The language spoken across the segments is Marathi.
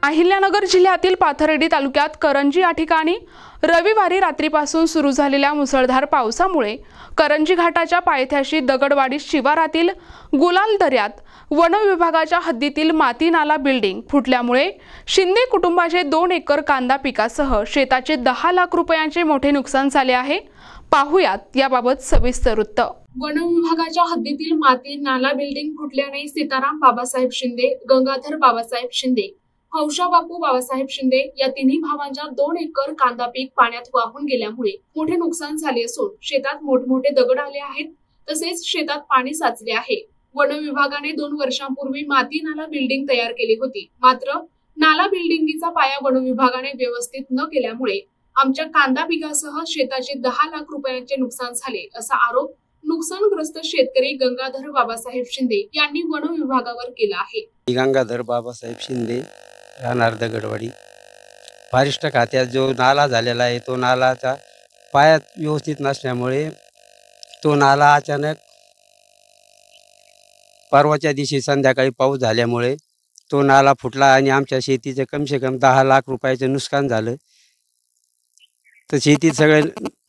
अहिल्यानगर जिल्ह्यातील पाथर्डी तालुक्यात करंजी या ठिकाणी रविवारी रात्रीपासून सुरू झालेल्या मुसळधार पावसामुळे करंजी घाटाच्या पायथ्याशी दगडवाडी शिवारातील गुलाल दऱ्यात वन विभागाच्या हद्दीतील माती नाला बिल्डिंग फुटल्यामुळे शिंदे कुटुंबाचे 2 एकर कांदा पिकासह शेताचे 10 लाख रुपयांचे मोठे नुकसान झाले आहे। पाहुयात याबाबत सविस्तर वृत्त। वन विभागाच्या हद्दीतील माती नाला बिल्डिंग फुटल्याने सीताराम बाबासाहेब शिंदे, गंगाधर बाबासाहेब शिंदे, हौशा बापू बाबासाहेब शिंदे या तिन्ही भावांच्या 2 एकर कांदा पीक पाण्यात वाहून गेल्यामुळे मोठे नुकसान झाले असून शेतात मोठमोठे दगड आले आहेत, तसेच शेतात पाणी साचले आहे। वन विभागाने 2 वर्षांपूर्वी माती नाला बिल्डिंग तयार केली होती, मात्र नाला बिल्डिंगचा पाया वन विभागाने व्यवस्थित न केल्यामुळे आमच्या कांदा पिकासह शेताचे 10 लाख रुपयांचे नुकसान झाले असा आरोप नुकसानग्रस्त शेतकरी गंगाधर बाबासाहेब शिंदे यांनी वन विभागावर केला आहे। गंगाधर बाबासाहेब शिंदे, राहणार दगडवाडी। फॉरेस्ट खात्यात जो नाला झालेला आहे तो नालाचा पायात व्यवस्थित नसल्यामुळे तो नाला अचानक परवाच्या दिवशी संध्याकाळी पाऊस झाल्यामुळे तो नाला फुटला आणि आमच्या शेतीचे कम से कम 10 लाख रुपयाचे नुकसान झालं। तर शेतीत सगळं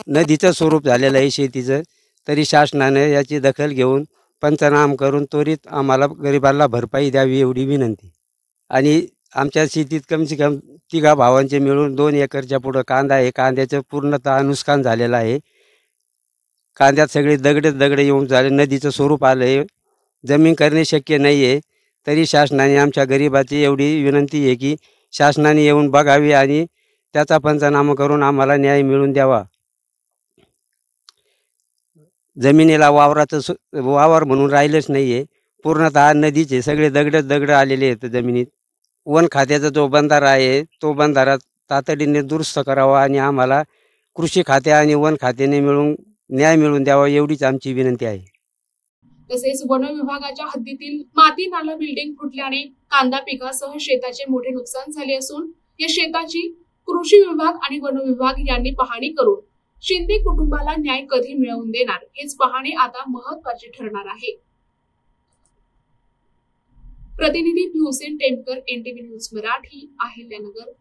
नदीचं स्वरूप झालेलं आहे शेतीचं, तरी शासनाने याची दखल घेऊन पंचनामा करून त्वरित आम्हाला गरिबांना भरपाई द्यावी एवढी विनंती। आणि आमच्या शेतीत कम से कम 3 भावांचे मिळून 2 एकरच्या पुढं कांदा आहे, कांद्याचं पूर्णतः नुकसान झालेलं आहे। कांद्यात सगळे दगड येऊन झाले, नदीचं स्वरूप आलं आहे, जमीन करणे शक्य नाही आहे। तरी शासनाने आमच्या गरिबाची एवढी विनंती आहे की शासनाने येऊन बघावी आणि त्याचा पंचनामा करून आम्हाला न्याय मिळवून द्यावा। जमिनीला वावर म्हणून राहिलेच नाही आहे, पूर्णतः नदीचे सगळे दगड आलेले आहेत जमिनीत। वन खात्याचा जो बंधारा आहे तो बंधारा तातडीने दुरुस्त करावा आणि आम्हाला कृषी खाते आणि वन खात्याने मिळून न्याय मिळवून द्यावा एवढीच आमची विनंती आहे। तसेच वन विभागाच्या हद्दीतील माती नाला बिल्डिंग फुटल्याने कांदा पिकासह शेताचे मोठे नुकसान झाले असून या शेताची कृषी विभाग आणि वन विभाग यांनी पाहणी करून शिंदे कुटुंबाला न्याय कधी मिळवून देणार हेच पाहणे आता महत्त्वाचे ठरणार आहे। प्रतिनिधी हुसेन टेमकर, NTV न्यूज मराठी, अहिल्यानगर।